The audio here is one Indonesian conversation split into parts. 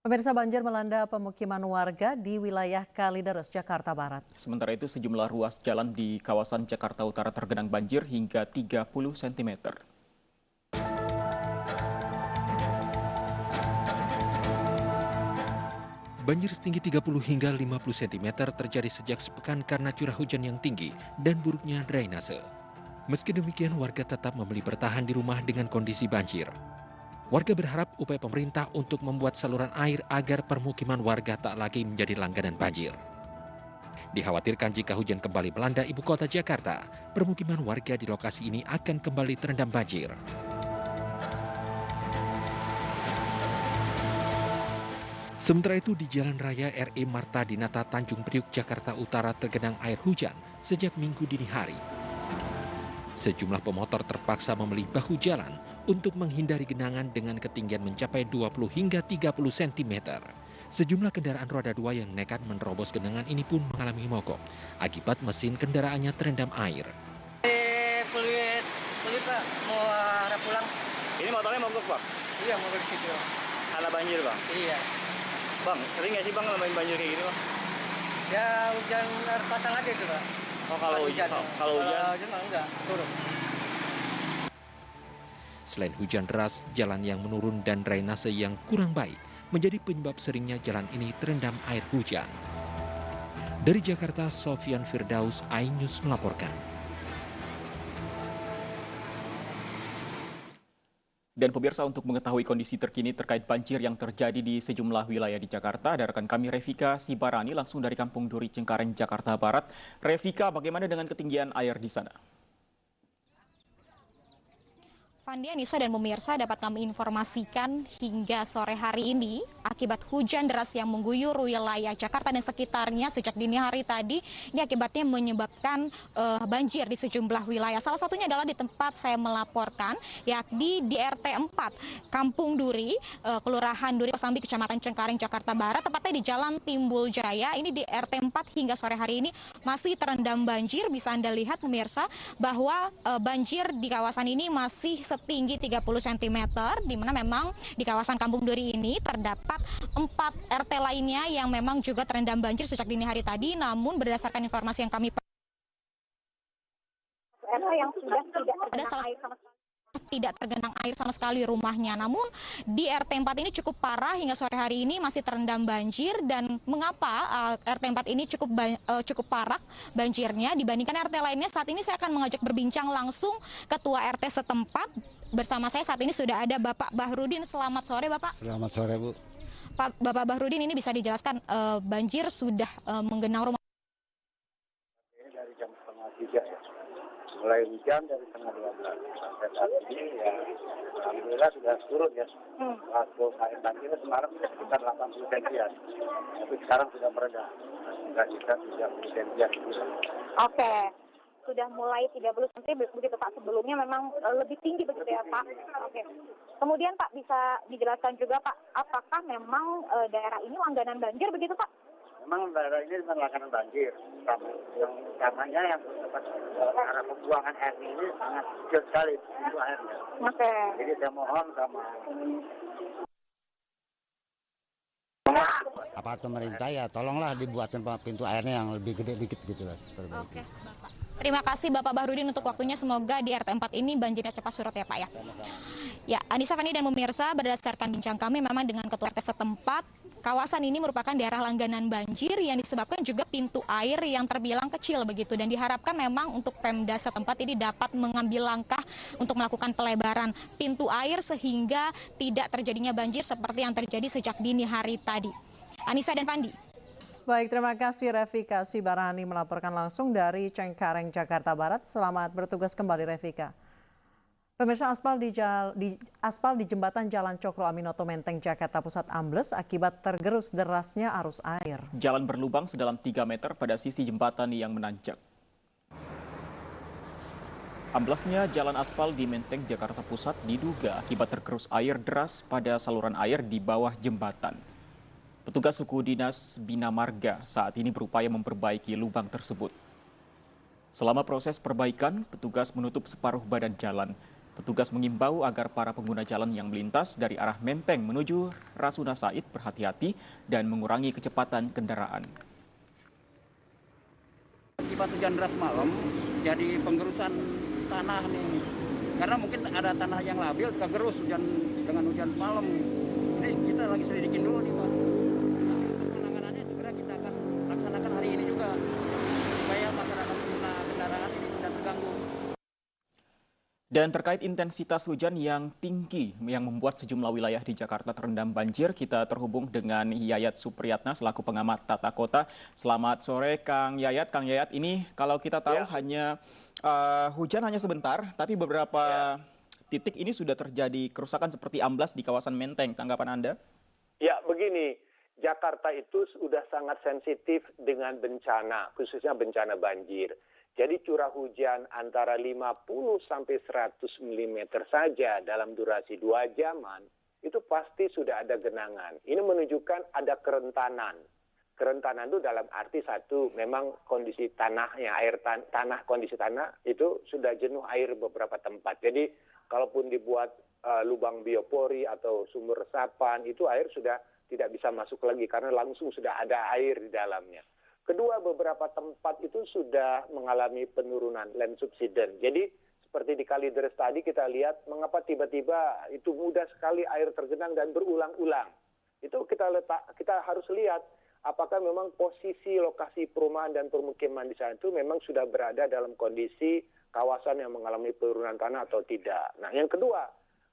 Pemirsa, banjir melanda pemukiman warga di wilayah Kalideres, Jakarta Barat. Sementara itu sejumlah ruas jalan di kawasan Jakarta Utara tergenang banjir hingga 30 cm. Banjir setinggi 30 hingga 50 cm terjadi sejak sepekan karena curah hujan yang tinggi dan buruknya drainase. Meski demikian, warga tetap memilih bertahan di rumah dengan kondisi banjir. Warga berharap upaya pemerintah untuk membuat saluran air agar permukiman warga tak lagi menjadi langganan banjir. Dikhawatirkan jika hujan kembali melanda ibu kota Jakarta, permukiman warga di lokasi ini akan kembali terendam banjir. Sementara itu di Jalan Raya RE Marta Dinata Tanjung Priuk, Jakarta Utara tergenang air hujan sejak Minggu dini hari. Sejumlah pemotor terpaksa memilih bahu jalan untuk menghindari genangan dengan ketinggian mencapai 20 hingga 30 cm. Sejumlah kendaraan roda 2 yang nekat menerobos genangan ini pun mengalami mogok akibat mesin kendaraannya terendam air. Peluit Pak, mau arah pulang. Ini motornya mogok, Pak? Iya, mogok di situ. Karena banjir, Bang? Iya. Bang, sering nggak sih Bang ngalamin banjir kayak gini, Bang? Ya hujan air pasang aja itu, Pak. Oh, kalau hujan enggak, turun. Selain hujan deras, jalan yang menurun dan drainase yang kurang baik menjadi penyebab seringnya jalan ini terendam air hujan. Dari Jakarta, Sofyan Firdaus, iNews melaporkan. Dan pemirsa, untuk mengetahui kondisi terkini terkait banjir yang terjadi di sejumlah wilayah di Jakarta, ada rekan kami Revika Sibarani langsung dari Kampung Duri, Cengkareng, Jakarta Barat. Revika, bagaimana dengan ketinggian air di sana? Fandi, Anissa, dan pemirsa, dapat kami informasikan hingga sore hari ini akibat hujan deras yang mengguyur wilayah Jakarta dan sekitarnya sejak dini hari tadi, ini akibatnya menyebabkan banjir di sejumlah wilayah. Salah satunya adalah di tempat saya melaporkan, yakni di RT 4 Kampung Duri, Kelurahan Duri Kosambi, Kecamatan Cengkareng, Jakarta Barat, tepatnya di Jalan Timbul Jaya. Ini di RT 4 hingga sore hari ini masih terendam banjir. Bisa Anda lihat pemirsa bahwa banjir di kawasan ini masih setinggi 30 cm, di mana memang di kawasan Kampung Duri ini terdapat 4 RT lainnya yang memang juga terendam banjir sejak dini hari tadi. Namun berdasarkan informasi yang kami yang sudah tidak ada salah tidak tergenang air sama sekali rumahnya. Namun di RT 4 ini cukup parah, hingga sore hari ini masih terendam banjir. Dan mengapa RT 4 ini cukup parah banjirnya dibandingkan RT lainnya? Saat ini saya akan mengajak berbincang langsung Ketua RT setempat. Bersama saya saat ini sudah ada Bapak Bahrudin. Selamat sore, Bapak. Selamat sore, Bu. Bapak Bahrudin, ini bisa dijelaskan banjir sudah menggenang rumah? Ini dari jam setengah 3 ya. Mulai hujan dari setengah 12 sampai saat ini ya, alhamdulillah sudah turun ya. Waktu air banjir kemarin sekitar 80 cm, tapi sekarang sudah mereda, sekitar 30 cm. Oke, sudah mulai 30 cm begitu Pak. Sebelumnya memang lebih tinggi begitu ya Pak. Oke. Kemudian Pak, bisa dijelaskan juga Pak, apakah memang daerah ini langganan banjir begitu Pak? Memang daerah ini bukan langganan banjir, yang utamanya yang tempat arah pembuangan air ini sangat kecil sekali pintu airnya. Oke. Jadi saya mohon sama apa pemerintah ya, tolonglah dibuatkan pintu airnya yang lebih gede dikit gitu lah. Oke, Bapak. Terima kasih Bapak Bahrudin untuk waktunya. Semoga di RT 4 ini banjirnya cepat surut ya Pak ya. Ya, Anissa, Fani, dan pemirsa, berdasarkan bincang kami memang dengan Ketua RT setempat, kawasan ini merupakan daerah langganan banjir yang disebabkan juga pintu air yang terbilang kecil begitu. Dan diharapkan memang untuk Pemda setempat ini dapat mengambil langkah untuk melakukan pelebaran pintu air sehingga tidak terjadinya banjir seperti yang terjadi sejak dini hari tadi. Anissa dan Fandi. Baik, terima kasih Revika Sibarani melaporkan langsung dari Cengkareng, Jakarta Barat. Selamat bertugas kembali, Revika. Pemirsa, aspal di jembatan Jalan Cokro Aminoto Menteng, Jakarta Pusat ambles akibat tergerus derasnya arus air. Jalan berlubang sedalam 3 meter pada sisi jembatan yang menanjak. Amblesnya jalan aspal di Menteng, Jakarta Pusat diduga akibat tergerus air deras pada saluran air di bawah jembatan. Petugas suku dinas Bina Marga saat ini berupaya memperbaiki lubang tersebut. Selama proses perbaikan, petugas menutup separuh badan jalan. Petugas mengimbau agar para pengguna jalan yang melintas dari arah Menteng menuju Rasuna Said berhati-hati dan mengurangi kecepatan kendaraan. Akibat hujan deras malam, jadi penggerusan tanah nih. Karena mungkin ada tanah yang labil, kegerus dengan hujan malam. Ini kita lagi selidikin dulu nih Pak. Untuk penanganannya segera kita akan laksanakan hari ini juga. Supaya masyarakat pengguna kendaraan ini tidak terganggu. Dan terkait intensitas hujan yang tinggi yang membuat sejumlah wilayah di Jakarta terendam banjir, kita terhubung dengan Yayat Supriyatna selaku pengamat tata kota. Selamat sore Kang Yayat. Kang Yayat, ini kalau kita tahu hanya hujan hanya sebentar, tapi beberapa titik ini sudah terjadi kerusakan seperti amblas di kawasan Menteng. Tanggapan Anda? Ya, begini. Jakarta itu sudah sangat sensitif dengan bencana, khususnya bencana banjir. Jadi curah hujan antara 50 sampai 100 mm saja dalam durasi 2 jaman, itu pasti sudah ada genangan. Ini menunjukkan ada kerentanan. Kerentanan itu dalam arti satu, memang kondisi tanahnya, kondisi tanah itu sudah jenuh air beberapa tempat. Jadi kalaupun dibuat lubang biopori atau sumur resapan, itu air sudah tidak bisa masuk lagi karena langsung sudah ada air di dalamnya. Kedua, beberapa tempat itu sudah mengalami penurunan land subsidence. Jadi seperti di Kalideres tadi kita lihat mengapa tiba-tiba itu mudah sekali air tergenang dan berulang-ulang. Itu kita harus lihat apakah memang posisi lokasi perumahan dan permukiman di sana itu memang sudah berada dalam kondisi kawasan yang mengalami penurunan tanah atau tidak. Nah, yang kedua,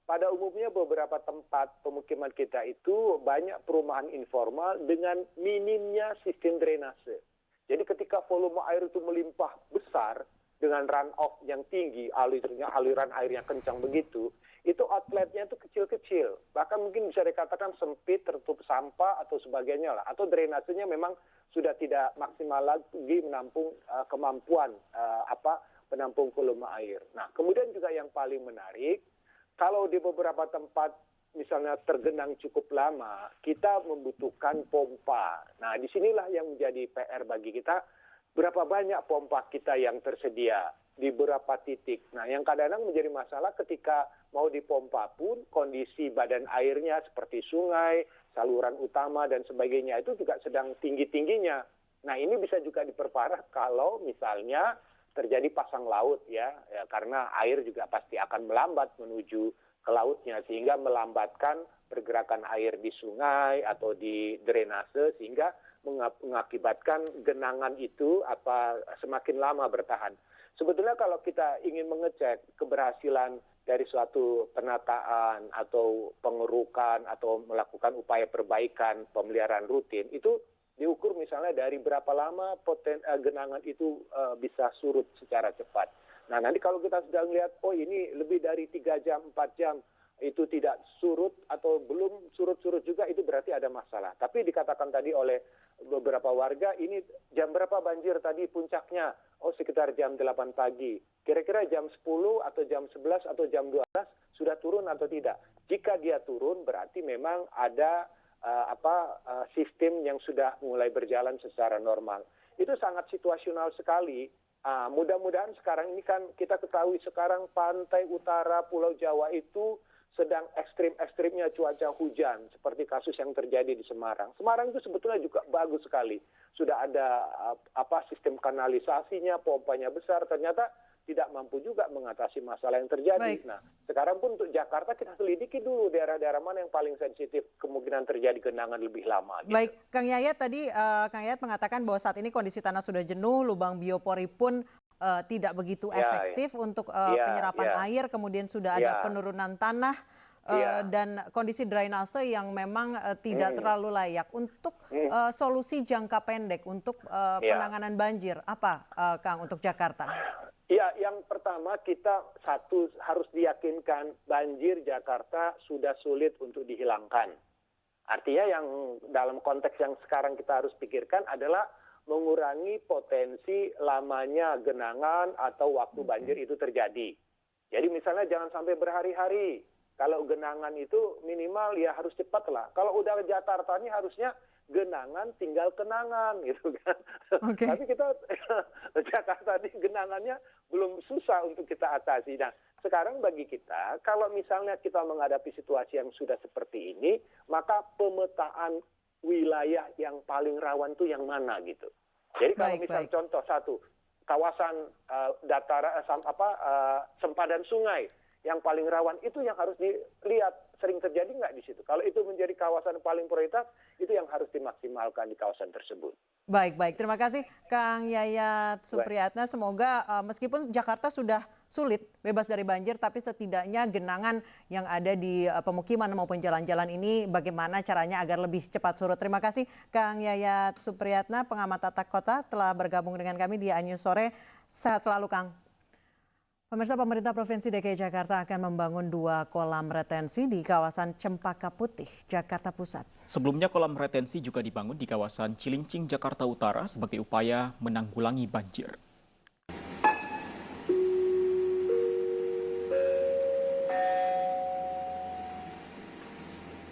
pada umumnya beberapa tempat pemukiman kita itu banyak perumahan informal dengan minimnya sistem drainase. Jadi ketika volume air itu melimpah besar dengan runoff yang tinggi, aliran airnya kencang begitu, itu outletnya itu kecil-kecil. Bahkan mungkin bisa dikatakan sempit, tertutup sampah atau sebagainya lah. Atau drainasenya memang sudah tidak maksimal lagi menampung kemampuan penampung volume air. Nah, kemudian juga yang paling menarik, kalau di beberapa tempat misalnya tergenang cukup lama, kita membutuhkan pompa. Nah, disinilah yang menjadi PR bagi kita, berapa banyak pompa kita yang tersedia di beberapa titik. Nah, yang kadang-kadang menjadi masalah ketika mau dipompa pun kondisi badan airnya seperti sungai, saluran utama dan sebagainya itu juga sedang tinggi-tingginya. Nah, ini bisa juga diperparah kalau misalnya terjadi pasang laut ya, karena air juga pasti akan melambat menuju ke lautnya sehingga melambatkan pergerakan air di sungai atau di drainase sehingga mengakibatkan genangan itu semakin lama bertahan. Sebetulnya kalau kita ingin mengecek keberhasilan dari suatu penataan atau pengerukan atau melakukan upaya perbaikan pemeliharaan rutin itu diukur misalnya dari berapa lama genangan itu bisa surut secara cepat. Nah, nanti kalau kita sudah melihat, oh ini lebih dari 3 jam, 4 jam, itu tidak surut atau belum surut-surut juga, itu berarti ada masalah. Tapi dikatakan tadi oleh beberapa warga, ini jam berapa banjir tadi puncaknya? Oh, sekitar jam 8 pagi. Kira-kira jam 10 atau jam 11 atau jam 12 sudah turun atau tidak? Jika dia turun, berarti memang ada sistem yang sudah mulai berjalan secara normal. Itu sangat situasional sekali. Mudah-mudahan sekarang ini kan kita ketahui sekarang pantai utara Pulau Jawa itu sedang ekstrim-ekstrimnya cuaca hujan seperti kasus yang terjadi di Semarang. Semarang itu sebetulnya juga bagus sekali. Sudah ada sistem kanalisasinya, pompanya besar, ternyata tidak mampu juga mengatasi masalah yang terjadi. Baik. Nah, sekarang pun untuk Jakarta kita selidiki dulu daerah-daerah mana yang paling sensitif kemungkinan terjadi genangan lebih lama. Gitu. Baik, Kang Yayat tadi Kang Yayat mengatakan bahwa saat ini kondisi tanah sudah jenuh, lubang biopori pun tidak begitu efektif untuk penyerapan air, kemudian sudah ada penurunan tanah dan kondisi drainase yang memang tidak terlalu layak. Untuk solusi jangka pendek untuk penanganan banjir, apa Kang untuk Jakarta? Ya, yang pertama kita harus diyakinkan banjir Jakarta sudah sulit untuk dihilangkan. Artinya yang dalam konteks yang sekarang kita harus pikirkan adalah mengurangi potensi lamanya genangan atau waktu banjir itu terjadi. Jadi misalnya jangan sampai berhari-hari. Kalau genangan itu minimal ya harus cepat lah. Kalau udah Jakarta ini harusnya genangan tinggal kenangan gitu kan. Okay. Tapi kita Jakarta ini genangannya belum susah untuk kita atasi. Nah, Sekarang bagi kita, kalau misalnya kita menghadapi situasi yang sudah seperti ini, maka pemetaan wilayah yang paling rawan itu yang mana gitu. Jadi kalau misal contoh satu, kawasan sempadan sungai yang paling rawan itu yang harus dilihat sering terjadi nggak di situ. Kalau itu menjadi kawasan paling prioritas, itu yang harus dimaksimalkan di kawasan tersebut. Baik. Terima kasih Kang Yayat Supriyatna. Semoga meskipun Jakarta sudah sulit bebas dari banjir, tapi setidaknya genangan yang ada di pemukiman maupun jalan-jalan ini bagaimana caranya agar lebih cepat surut. Terima kasih Kang Yayat Supriyatna, pengamat tata kota, telah bergabung dengan kami di iNews Sore. Sehat selalu Kang. Pemirsa, pemerintah Provinsi DKI Jakarta akan membangun 2 kolam retensi di kawasan Cempaka Putih, Jakarta Pusat. Sebelumnya kolam retensi juga dibangun di kawasan Cilincing, Jakarta Utara sebagai upaya menanggulangi banjir.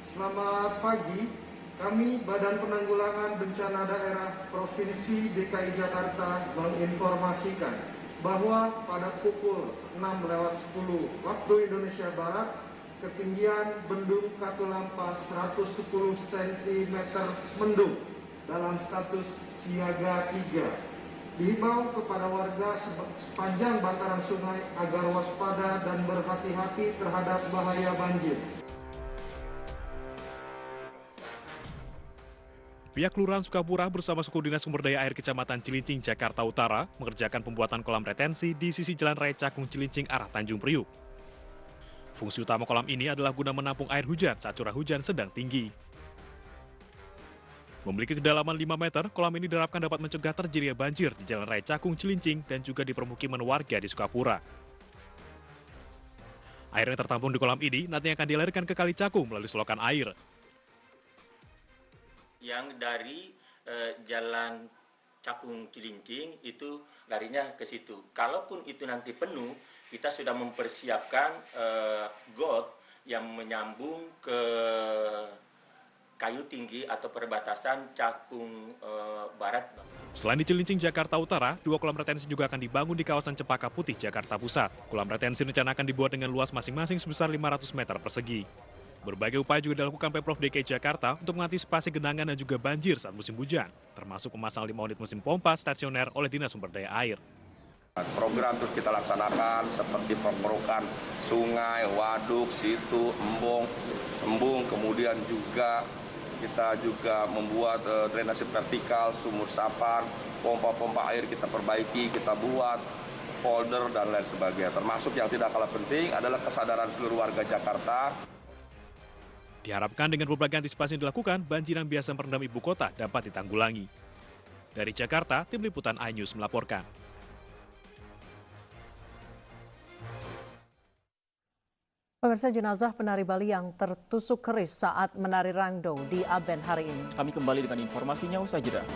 Selamat pagi, kami Badan Penanggulangan Bencana Daerah Provinsi DKI Jakarta menginformasikan bahwa pada pukul 6:10 waktu Indonesia Barat, ketinggian bendung Katulampa 110 cm mendung dalam status siaga 3. Dihimbau kepada warga sepanjang bantaran sungai agar waspada dan berhati-hati terhadap bahaya banjir. Pihak Kelurahan Sukapura bersama Suku Dinas Sumber Daya Air Kecamatan Cilincing, Jakarta Utara mengerjakan pembuatan kolam retensi di sisi Jalan Raya Cakung Cilincing arah Tanjung Priuk. Fungsi utama kolam ini adalah guna menampung air hujan saat curah hujan sedang tinggi. Memiliki kedalaman 5 meter, kolam ini diharapkan dapat mencegah terjadinya banjir di Jalan Raya Cakung Cilincing dan juga di permukiman warga di Sukapura. Air yang tertampung di kolam ini nantinya akan dialirkan ke Kali Cakung melalui selokan air. Yang dari Jalan Cakung Cilincing itu larinya ke situ. Kalaupun itu nanti penuh, kita sudah mempersiapkan got yang menyambung ke Kayu Tinggi atau perbatasan Cakung Barat. Selain di Cilincing, Jakarta Utara, 2 kolam retensi juga akan dibangun di kawasan Cempaka Putih, Jakarta Pusat. Kolam retensi rencana akan dibuat dengan luas masing-masing sebesar 500 meter persegi. Berbagai upaya juga dilakukan Pemprov DKI Jakarta untuk mengantisipasi genangan dan juga banjir saat musim hujan, termasuk memasang 5 unit mesin pompa stasioner oleh Dinas Sumber Daya Air. Program terus kita laksanakan seperti pemberokan sungai, waduk, situ, embung, kemudian juga kita juga membuat drainase vertikal, sumur resapan, pompa-pompa air kita perbaiki, kita buat folder dan lain sebagainya. Termasuk yang tidak kalah penting adalah kesadaran seluruh warga Jakarta. Diharapkan dengan berbagai antisipasi yang dilakukan, banjir yang biasa merendam ibu kota dapat ditanggulangi. Dari Jakarta, Tim Liputan iNews melaporkan. Pemirsa, jenazah penari Bali yang tertusuk keris saat menari rangdo di Aben hari ini. Kami kembali dengan informasinya usai jeda.